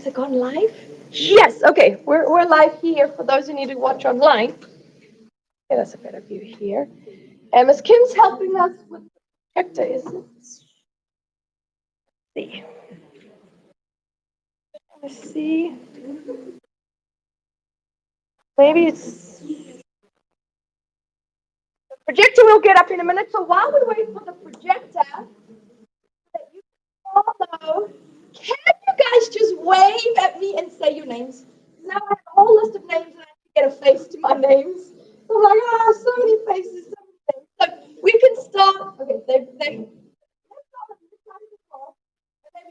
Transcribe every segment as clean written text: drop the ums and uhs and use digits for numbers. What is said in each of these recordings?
Has it gone live? Yes. Okay, we're live here for those who need to watch online. Yeah, that's a better view here. And Miss Kim's helping us with the projector, is it? See. Let's see. Maybe it's the projector will get up in a minute. So while we wait for the projector, that you can follow, can you guys just wave at me and say your names? Now I have a whole list of names and I have to get a face to my names. So I'm like, oh, so many faces, so many names. So we can start. Okay, they maybe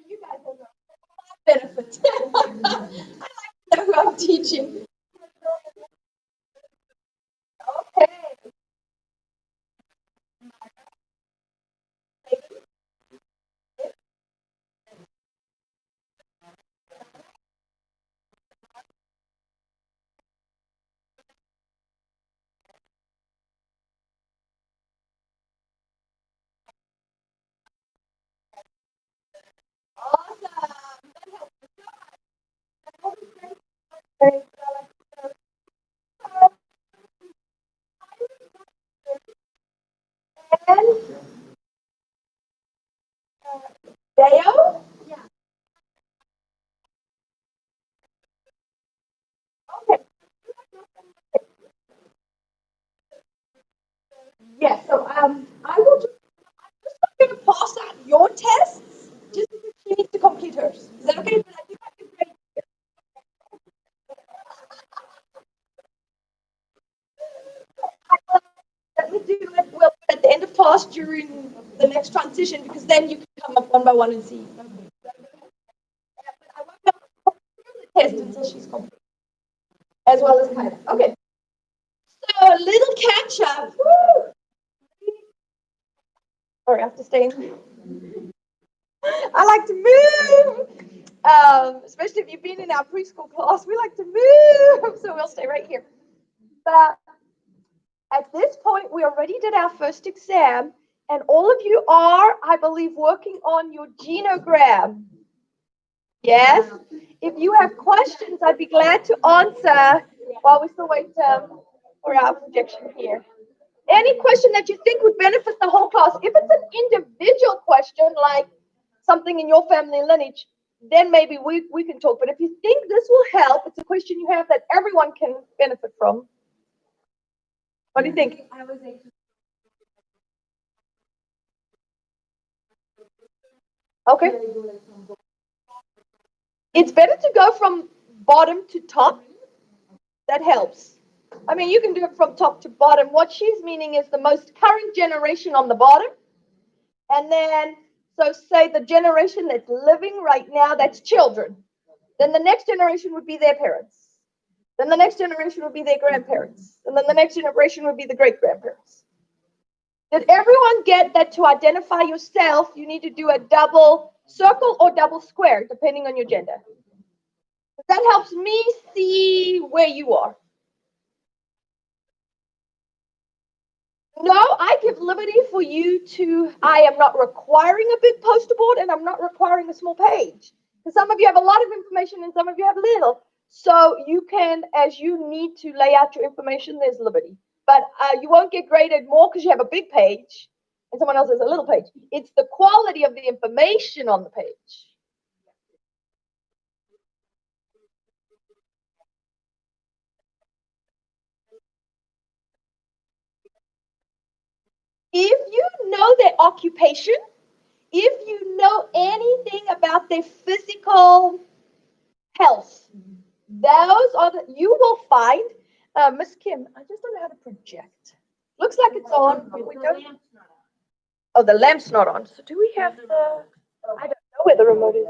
you guys don't know. Benefits. I like to know who I'm teaching. Okay. Awesome. And Dale? Okay. Yes, so I will just going to pass out your tests just because she needs to complete hers. Is that okay? But I think I can grade let me do it. We'll do it at the end of class during the next transition because then you can come up one by one and see. But I won't be able to complete the test until she's complete, as well as Kyla. Okay. So a little catch up. Woo! Sorry, I have to stay in. I like to move. Especially if you've been in our preschool class, we like to move. So we'll stay right here. But at this point, we already did our first exam, and all of you are, I believe, working on your genogram. Yes? If you have questions, I'd be glad to answer while we still wait for our projection here. Any question that you think would benefit the whole class. If it's an individual question, like something in your family lineage, then maybe we can talk. But if you think this will help, it's a question you have that everyone can benefit from. What do you think? Okay. It's better to go from bottom to top. That helps. I mean, you can do it from top to bottom. What she's meaning is the most current generation on the bottom. And then, so say the generation that's living right now, that's children. Then the next generation would be their parents. Then the next generation would be their grandparents. And then the next generation would be the great grandparents. Did everyone get that to identify yourself, you need to do a double circle or double square, depending on your gender? That helps me see where you are. No, I give liberty for you to, I am not requiring a big poster board and I'm not requiring a small page. Because some of you have a lot of information and some of you have little. So you can, as you need to lay out your information, there's liberty. But you won't get graded more because you have a big page and someone else has a little page. It's the quality of the information on the page. If you know their occupation, if you know anything about their physical health, those are the, you will find, Miss Kim, I just don't know how to project. Looks like it's on, but we don't. Oh, the lamp's not on. So do we have the, I don't know where the remote is.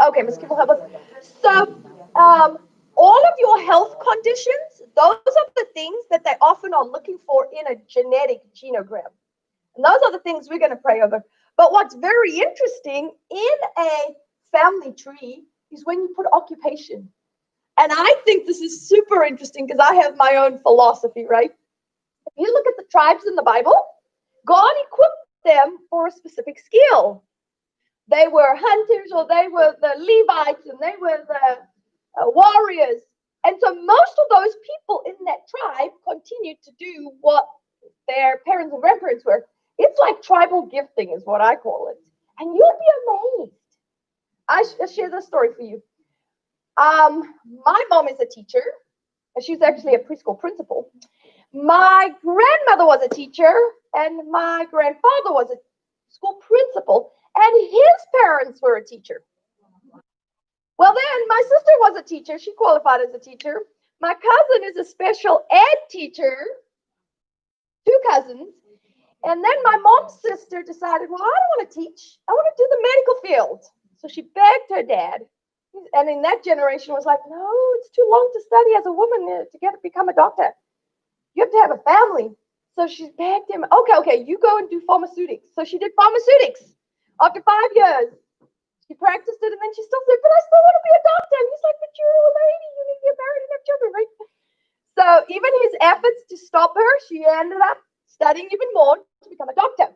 Okay, Miss Kim will help us. So, all of your health conditions, those are the things that they often are looking for in a genetic genogram. And those are the things we're going to pray over. But what's very interesting in a family tree is when you put occupation. And I think this is super interesting because I have my own philosophy, right? If you look at the tribes in the Bible, God equipped them for a specific skill. They were hunters, or they were the Levites, and they were the warriors. And so most of those people in that tribe continued to do what their parents and grandparents were. It's like tribal gifting, is what I call it. And you'll be amazed. I share this story for you. My mom is a teacher, and she's actually a preschool principal. My grandmother was a teacher, and my grandfather was a school principal, and his parents were a teacher. Well, then my sister was a teacher. She qualified as a teacher. My cousin is a special ed teacher, two cousins. And then my mom's sister decided, well, I don't want to teach. I want to do the medical field. So she begged her dad. And in that generation was like, no, it's too long to study as a woman to become a doctor. You have to have a family. So she begged him, okay, you go and do pharmaceutics. So she did pharmaceutics. After 5 years, she practiced it, and then she still said, but I still want to be a doctor. And he's like, but you're a lady. You need to get married and have children, right? So even his efforts to stop her, she ended up studying even more to become a doctor.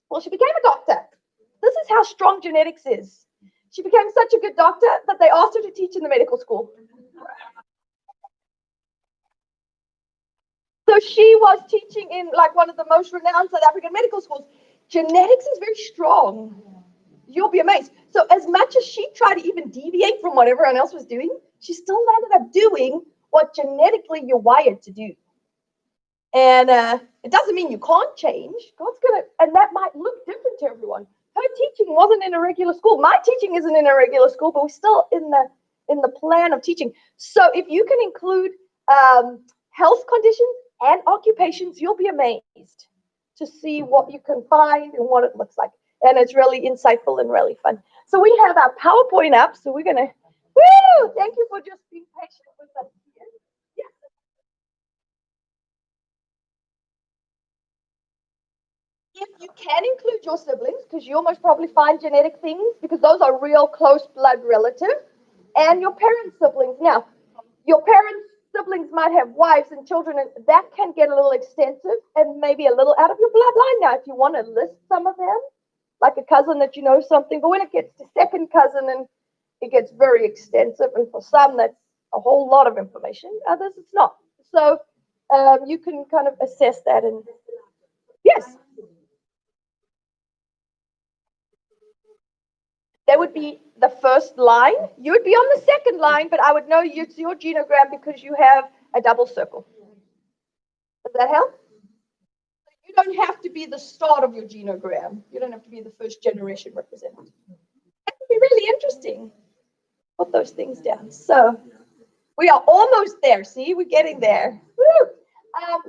Well, she became a doctor. This is how strong genetics is. She became such a good doctor that they asked her to teach in the medical school. So she was teaching in like one of the most renowned South African medical schools. Genetics is very strong. You'll be amazed. So as much as she tried to even deviate from what everyone else was doing, she still ended up doing what genetically you're wired to do. And it doesn't mean you can't change. God's gonna, and that might look different to everyone. Her teaching wasn't in a regular school. My teaching isn't in a regular school, but we're still in the plan of teaching. So if you can include health conditions and occupations, you'll be amazed to see what you can find and what it looks like. And it's really insightful and really fun. So we have our PowerPoint up. So we're gonna, woo! Thank you for just being patient with us here. If you can include your siblings, because you'll most probably find genetic things, because those are real close blood relatives, and your parents' siblings. Now, your parents' siblings might have wives and children, and that can get a little extensive and maybe a little out of your bloodline. Now, if you want to list some of them, like a cousin that you know something, but when it gets to second cousin, and it gets very extensive, and for some, that's a whole lot of information. Others, it's not. So you can kind of assess that. And yes, that would be the first line. You would be on the second line, but I would know it's your genogram because you have a double circle. Does that help? You don't have to be the start of your genogram. You don't have to be the first generation representative. That would be really interesting. Put those things down. So we are almost there. See, we're getting there. Woo!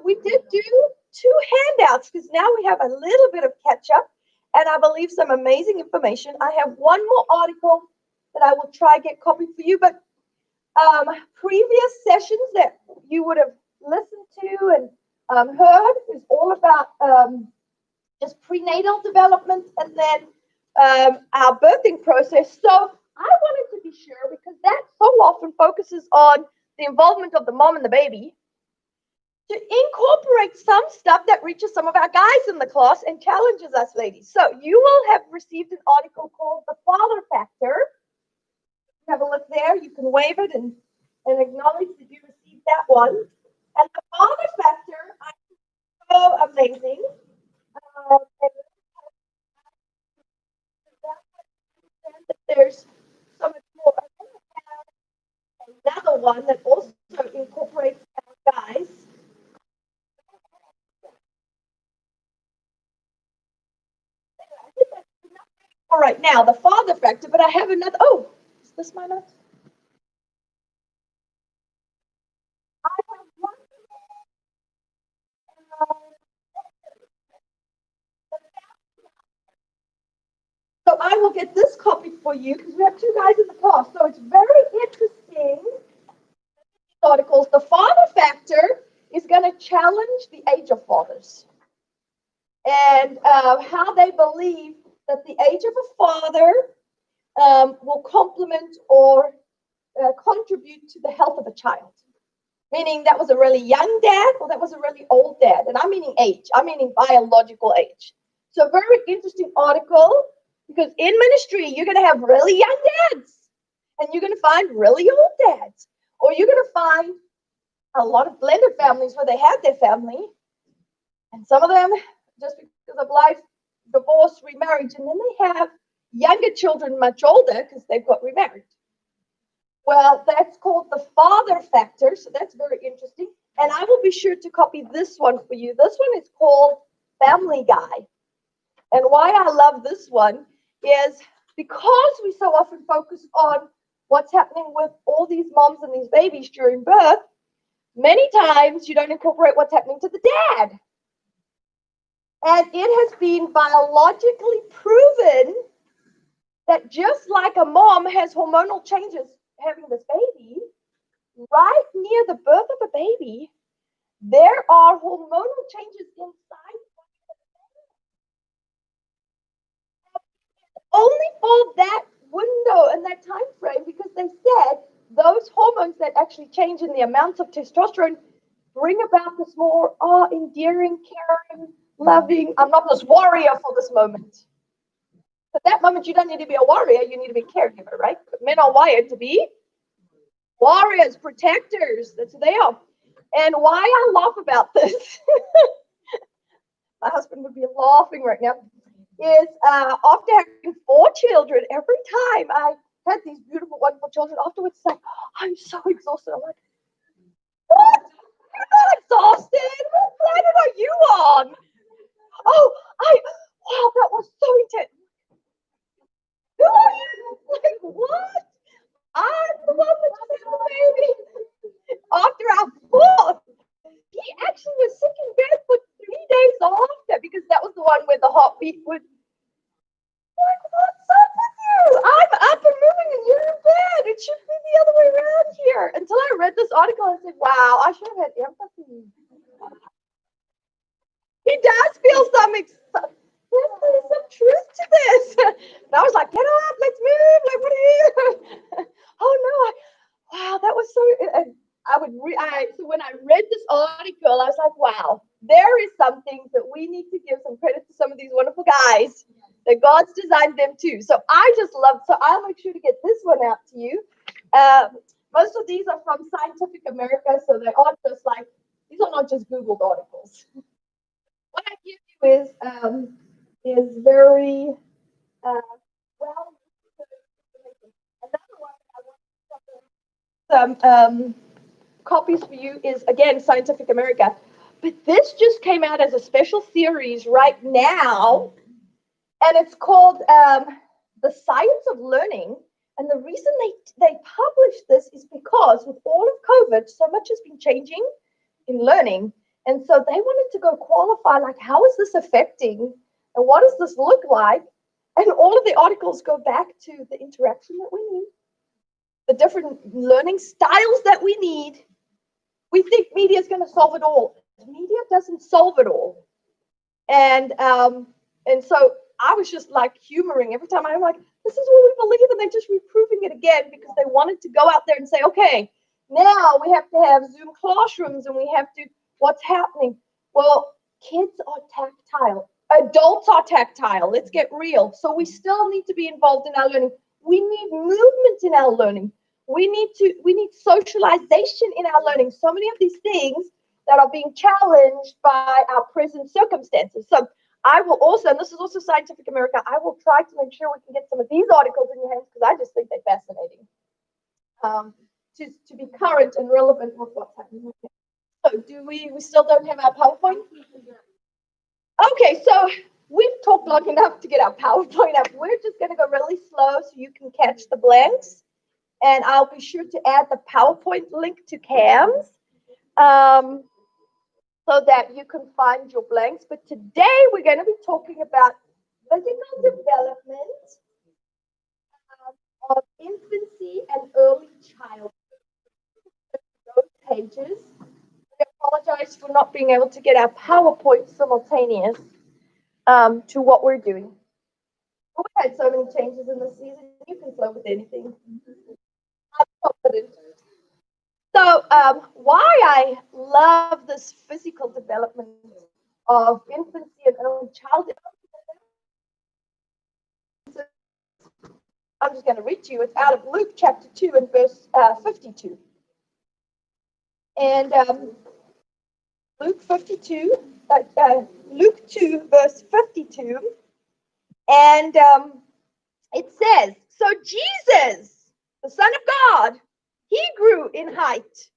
We did do 2 handouts because now we have a little bit of catch up, and I believe some amazing information. I have one more article that I will try get copied for you, but previous sessions that you would have listened to and heard is all about just prenatal development and then our birthing process. So I wanted to be sure, because that so often focuses on the involvement of the mom and the baby, to incorporate some stuff that reaches some of our guys in the class and challenges us ladies. So you will have received an article called The Father Factor. Have a look there. You can wave it and acknowledge that you received that one. And The Father Factor, I think, so amazing. There's so much more. Another one that also incorporates our guys. All right, now the father factor, but I have another. Oh, is this my notes? I have one. So I will get this copy for you because we have 2 guys in the class. So it's very interesting. Articles. The father factor is going to challenge the age of fathers and how they believe that the age of a father will complement or contribute to the health of a child. Meaning that was a really young dad or that was a really old dad. And I'm meaning age. I'm meaning biological age. So very interesting article. Because in ministry, you're going to have really young dads, and you're going to find really old dads, or you're going to find a lot of blended families where they had their family, and some of them, just because of life, divorce, remarriage, and then they have younger children much older because they've got remarried. Well, that's called the father factor, so that's very interesting. And I will be sure to copy this one for you. This one is called Family Guy. And why I love this one is because we so often focus on what's happening with all these moms and these babies during birth, many times you don't incorporate what's happening to the dad. And it has been biologically proven that just like a mom has hormonal changes having this baby, right near the birth of a baby, there are hormonal changes inside only for that window and that time frame, because they said those hormones that actually change in the amount of testosterone bring about this more endearing, caring, loving. I'm not this warrior for this moment. At that moment, you don't need to be a warrior, you need to be a caregiver, right? But men are wired to be warriors, protectors. That's who they are. And why I laugh about this, my husband would be laughing right now, is after having 4 children, every time I had these beautiful, wonderful children, afterwards, it's like, I'm so exhausted. I'm like, what? You're not exhausted? What planet are you on? Oh, wow, that was so intense. Who are you? Like, what? I'm the one that just had a baby. After our 4th, he actually was sick in bed for 3 days after, because that was the one where the heartbeat would. Like, what's up with you? I'm up and moving and you're in bed. It should be the other way around here. Until I read this article, I said, wow, I should have had empathy. He does feel there's some truth to this. And I was like, get up, let's move. Like, what are you? Oh no, wow, that was so. So when I read this article, I was like, wow, there is some things that we need to give some credit to some of these wonderful guys that God's designed them too. So I just love. So I'll make sure to get this one out to you. Most of these are from Scientific America, so they aren't just like, these are not just Googled articles. What I give you is very well. Another one that I want copies for you is, again, Scientific America. But this just came out as a special series right now, and it's called The Science of Learning. And the reason they published this is because with all of COVID, so much has been changing in learning. And so they wanted to go qualify, like, how is this affecting and what does this look like? And all of the articles go back to the interaction that we need, the different learning styles that we need. We think media is going to solve it all. Media doesn't solve it all. And so I was just like humoring every time. I'm like, this is what we believe, and they're just reproving it again because they wanted to go out there and say, okay, now we have to have Zoom classrooms and we have to, what's happening? Well, kids are tactile. Adults are tactile. Let's get real. So we still need to be involved in our learning. We need movement in our learning. We need socialization in our learning. So many of these things that are being challenged by our present circumstances. So I will also, and this is also Scientific America, I will try to make sure we can get some of these articles in your hands because I just think they're fascinating. To be current and relevant with what's happening. So do we still don't have our PowerPoint? Okay, so we've talked long enough to get our PowerPoint up. We're just going to go really slow so you can catch the blanks. And I'll be sure to add the PowerPoint link to CAMS so that you can find your blanks. But today we're going to be talking about physical development of infancy and early childhood. Those pages. We apologize for not being able to get our PowerPoint simultaneous to what we're doing. We've had so many changes in the season. You can flow with anything. I'm confident. So why I love this physical development of infancy and early childhood I'm just going to read to you. It's out of Luke chapter 2 and verse 52. And Luke 52, Luke 2, verse 52. And it says, so Jesus, the Son of God, he grew in height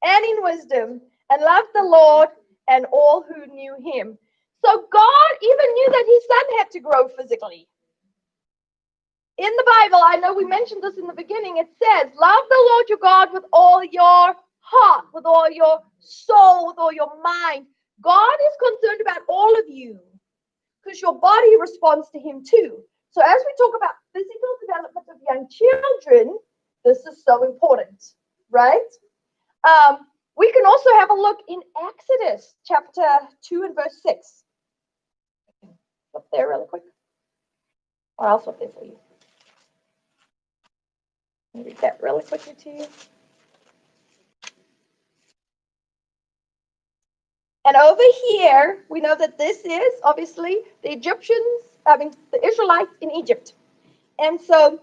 and in wisdom and loved the Lord and all who knew him. So God even knew that his son had to grow physically. In the Bible, I know we mentioned this in the beginning, it says, love the Lord your God with all your heart, with all your soul, with all your mind. God is concerned about all of you because your body responds to him too. So as we talk about physical development of young children, this is so important, right? We can also have a look in Exodus chapter 2 and verse 6. Up there really quick. Or I'll flip there for you. Let me read that really quickly to you. And over here, we know that this is obviously the the Israelites in Egypt. And so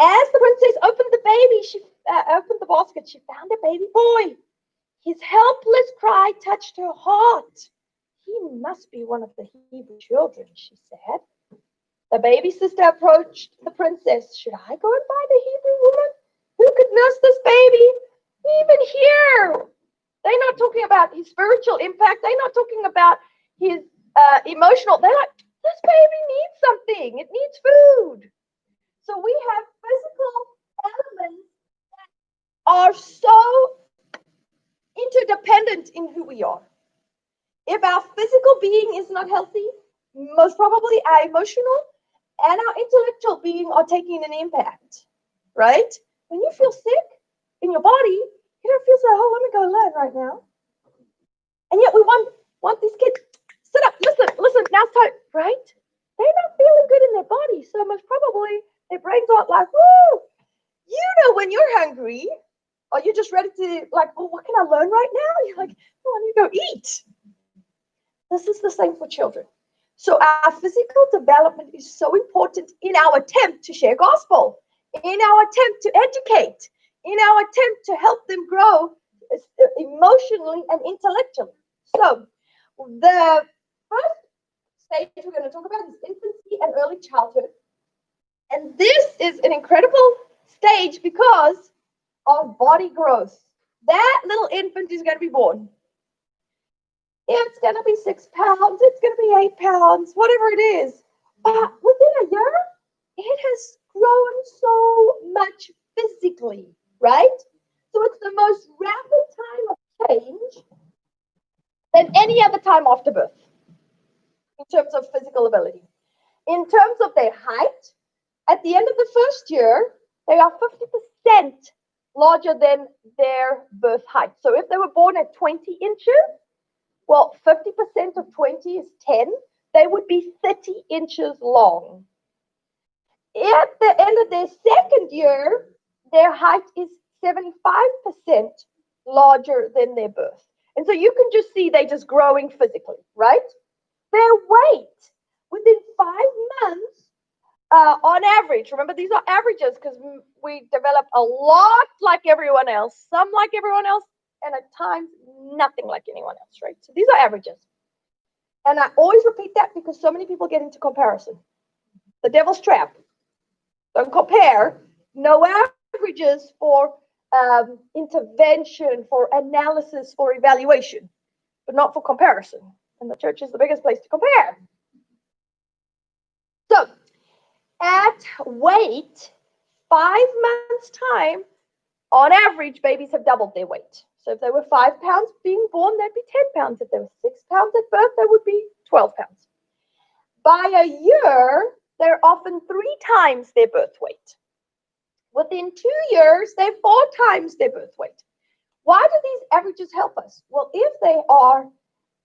as the princess opened the baby, she opened the basket, she found a baby boy. His helpless cry touched her heart. He must be one of the Hebrew children, she said. The baby sister approached the princess. Should I go and find a Hebrew woman who could nurse this baby? Even here, they're not talking about his spiritual impact. They're not talking about his emotional. They're like, this baby needs something. It needs food. So we have physical elements that are so interdependent in who we are. If our physical being is not healthy, most probably our emotional and our intellectual being are taking an impact, right? When you feel sick in your body, you don't feel so, oh, let me go learn right now. And yet we want these kids, sit up, listen, now it's time, right? They're not feeling good in their body, so most probably their brains aren't like, woo! You know when you're hungry, or you're just ready to, like, oh, what can I learn right now? You're like, oh, I need to go eat. This is the same for children. So our physical development is so important in our attempt to share gospel, in our attempt to educate, in our attempt to help them grow emotionally and intellectually. So the first stage we're going to talk about is infancy and early childhood. And this is an incredible stage because of body growth. That little infant is going to be born. It's going to be 6 pounds. It's going to be 8 pounds, whatever it is. But within a year, it has grown so much physically, right? So it's the most rapid time of change than any other time after birth in terms of physical ability. In terms of their height, at the end of the first year, they are 50% larger than their birth height. So if they were born at 20 inches, well, 50% of 20 is 10. They would be 30 inches long. At the end of their second year, their height is 75% larger than their birth. And so you can just see they're just growing physically, right? Their weight within 5 months, on average, remember these are averages because we develop a lot like everyone else, some like everyone else, and at times nothing like anyone else, right? So these are averages. And I always repeat that because so many people get into comparison. The devil's trap. Don't compare. No averages for intervention, for analysis, for evaluation, but not for comparison. And the church is the biggest place to compare. So at weight, 5 months' time, on average, babies have doubled their weight. So if they were 5 pounds being born, they'd be 10 pounds. If they were 6 pounds at birth, they would be 12 pounds. By a year, they're often 3 times their birth weight. Within 2 years, they're 4 times their birth weight. Why do these averages help us? Well, if they are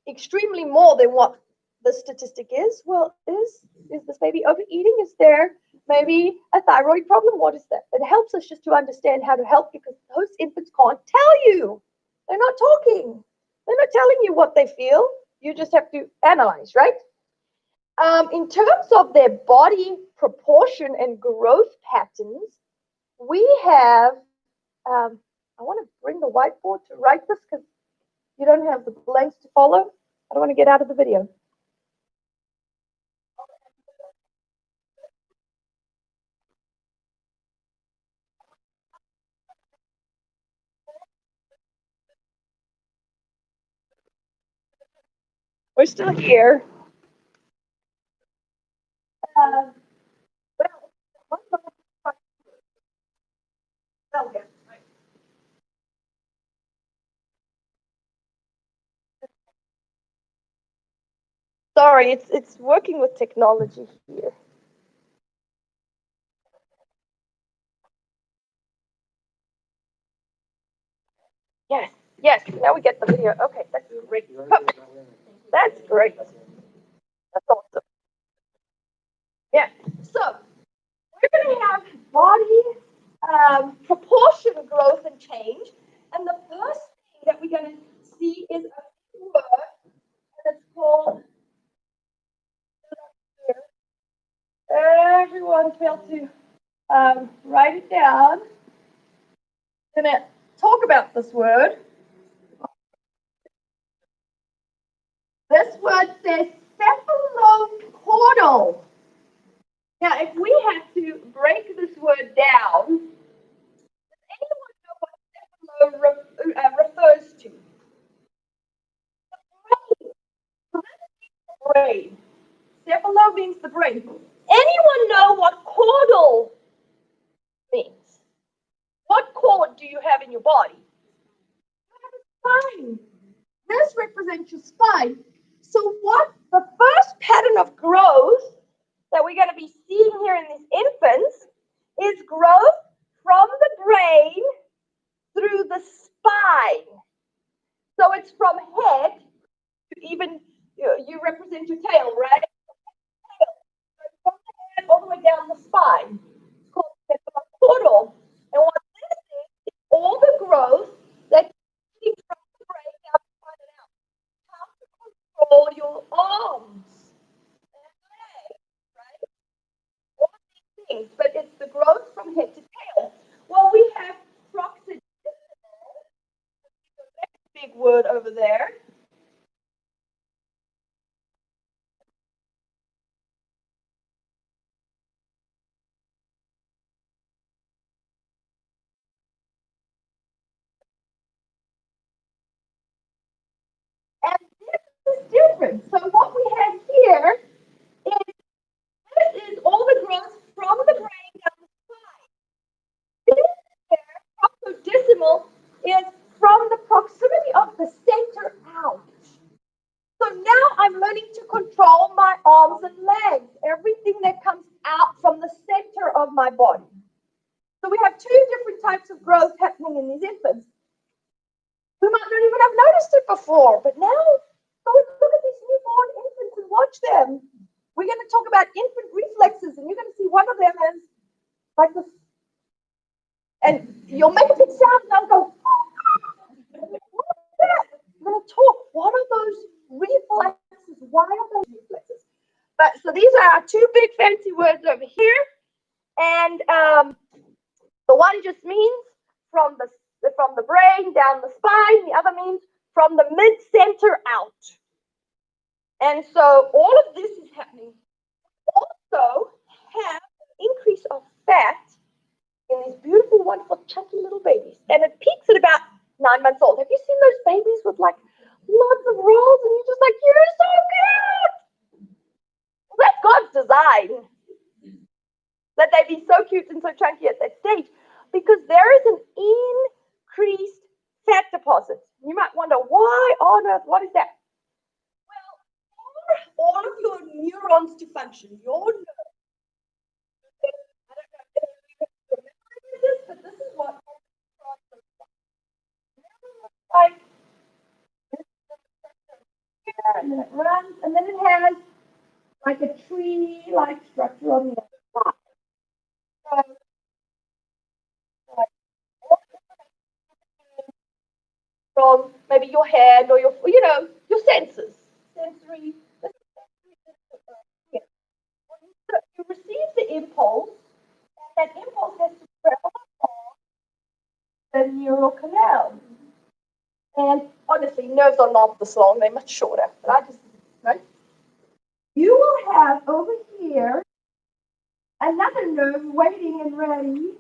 extremely more than what the statistic is, well, is this baby overeating? Is there maybe a thyroid problem? What is that? It helps us just to understand how to help because those infants can't tell you. They're not talking. They're not telling you what they feel. You just have to analyze, right? In terms of their body proportion and growth patterns, we have, I want to bring the whiteboard to write this because you don't have the blanks to follow. I don't want to get out of the video. We're still here. Uh, Sorry, it's working with technology here. Yes, yes. Now we get the video. Okay, that's great. Perfect. That's great. That's awesome. Yeah. So we're going to have body proportion growth and change, and the first thing that we're going to see is a word, and it's called. Everyone, feel to write it down. I'm going to talk about this word. This word says cephalocaudal. Now, if we had to break this word down, does anyone know what cephalo refers to? The brain. Cephalo means the brain. Anyone know what caudal means? What cord do you have in your body? You have a spine. This represents your spine. So what the first pattern of growth that we're going to be seeing here in these infants is growth from the brain through the spine. So it's from head to even, you represent your tail, right? From the head all the way down the spine. It's called cephalocaudal. And what this is all the growth that you from the brain down the spine and out. How to control your arms and legs, right? All of these things, but it's the growth from head to tail. Well, we have proxidismal, the next big word over there. And this is different. So what we have here is this is all the growth from the brain down the spine. This here, proxidismal, is from the proximity of the center out. So now I'm learning to control my arms and legs, everything that comes out from the center of my body. So we have two different types of growth happening in these infants. We might not even have noticed it before, but now go and look at these newborn infants and watch them. We're going to talk about infant reflexes, and you're going to see one of them as like this. And you'll make a big sound, and they'll go, what is that? I'm going to talk. What are those reflexes? Why are those reflexes? But so these are our two big fancy words over here. And the one just means from the brain down the spine. The other means from the mid-center out. And so all of this is happening. Also have an increase of fat in these beautiful, wonderful, chunky little babies. And it peaks at about 9 months old. Have you seen those babies with like lots of rolls and you're just like, you're so cute? Well, that's God's design. That they be so cute and so chunky at that stage. Because there is an increased fat deposit. You might wonder, why on earth? What is that? Well, for all of your neurons to function, your nerves, I don't know if you remember this, but this is what like, and then it runs, and then it has like a tree-like structure on the other side. So, like, from maybe your hand or your senses, sensory. impulse, and that impulse has to travel the neural canal. And honestly, nerves are not this long, they're much shorter. But I just, right? You will have over here another nerve waiting and ready.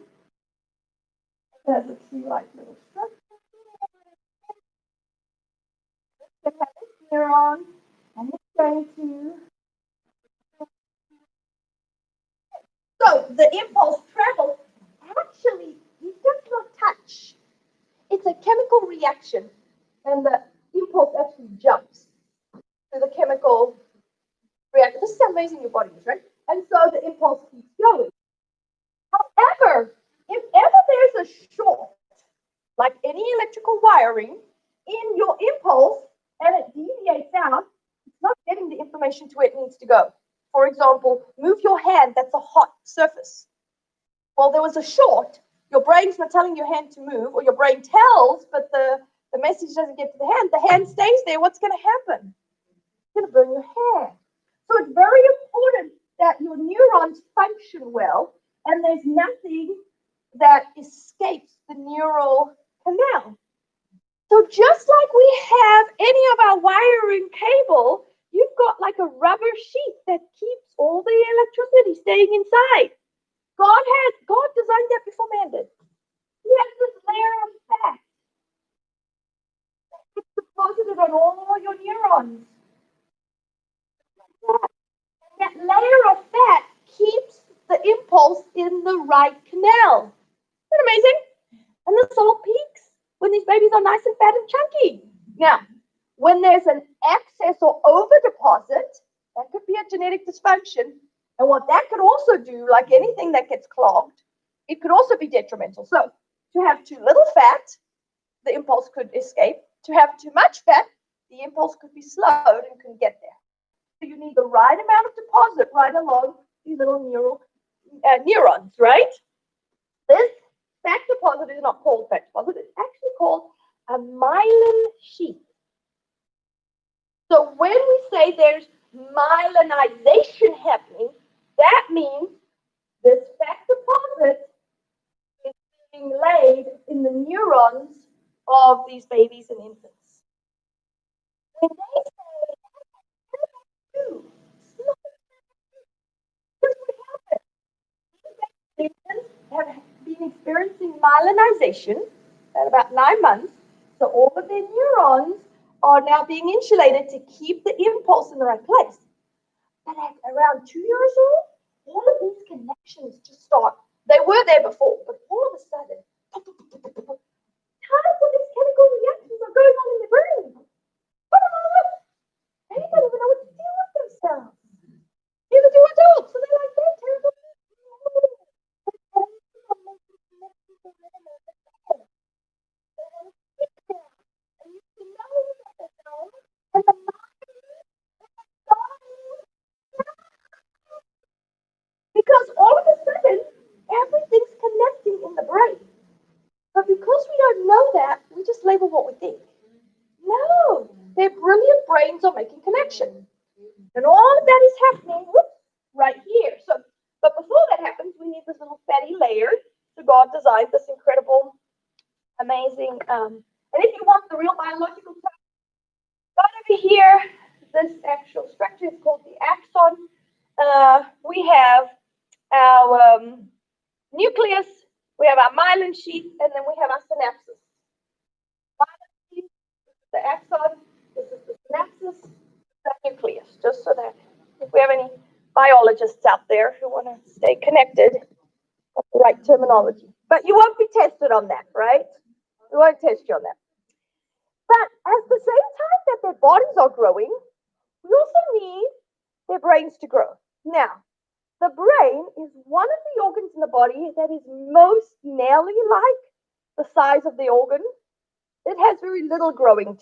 There's a tree-like little structure. It has a neuron, and it's going to. So the impulse travels. Actually, it does not touch. It's a chemical reaction, and the impulse actually jumps to the chemical reaction. This is how amazing your body is, right? And so the impulse keeps going. However, if ever there's a short, like any electrical wiring, in your impulse and it deviates out, it's not getting the information to where it needs to go. For example, move your hand, that's a hot surface. Well, there was a short, your brain's not telling your hand to move, or your brain tells, but the message doesn't get to the hand stays there. What's going to happen? It's going to burn your hand. So it's very important that your neurons function well, and there's nothing that escapes the neural canal. So just like we have any of our wiring cable, you've got like a rubber sheet that keeps all the electricity staying inside. God designed that before man did. He has this layer of fat. It's deposited on all your neurons. That layer of fat keeps the impulse in the right canal. Isn't that amazing? And this all peaks when these babies are nice and fat and chunky. Now, when there's an excess or over deposit, that could be a genetic dysfunction. And what that could also do, like anything that gets clogged, it could also be detrimental. So to have too little fat, the impulse could escape. To have too much fat, the impulse could be slowed and couldn't get there. So you need the right amount of deposit right along these little neurons, right? This fat deposit is not called fat deposit. It's actually called a myelin sheath. So when we say there's myelinization happening, that means this fat deposit is being laid in the neurons of these babies and infants. When they say, infants have been experiencing myelinization at about 9 months, so all of their neurons are now being insulated to keep the impulse in the right place. But at around 2 years old, all of these connections just start. They were there before, but all of a sudden, tons of these chemical reactions are going on in the brain. They don't even know what to do with themselves. Neither do adults. So they're like, they're terrible. Because all of a sudden, everything's connecting in the brain. But because we don't know that, we just label what we think. No, their brilliant brains are making connection. And all of that is happening right here. So, but before that happens, we need this little fatty layer. So God designed this incredible, amazing, and if you want the real biological term, got over here, this actual structure is called the axon. We have our nucleus, we have our myelin sheath, and then we have our synapses. Myelin sheath, this is the axon, this is the synapses, the nucleus, just so that if we have any biologists out there who want to stay connected, that's the right terminology. But you won't be tested on that, right? We won't test you on that. But at the same time that their bodies are growing, we also need their brains to grow. Now, the brain is one of the organs in the body that is most nearly like the size of the organ. It has very little growing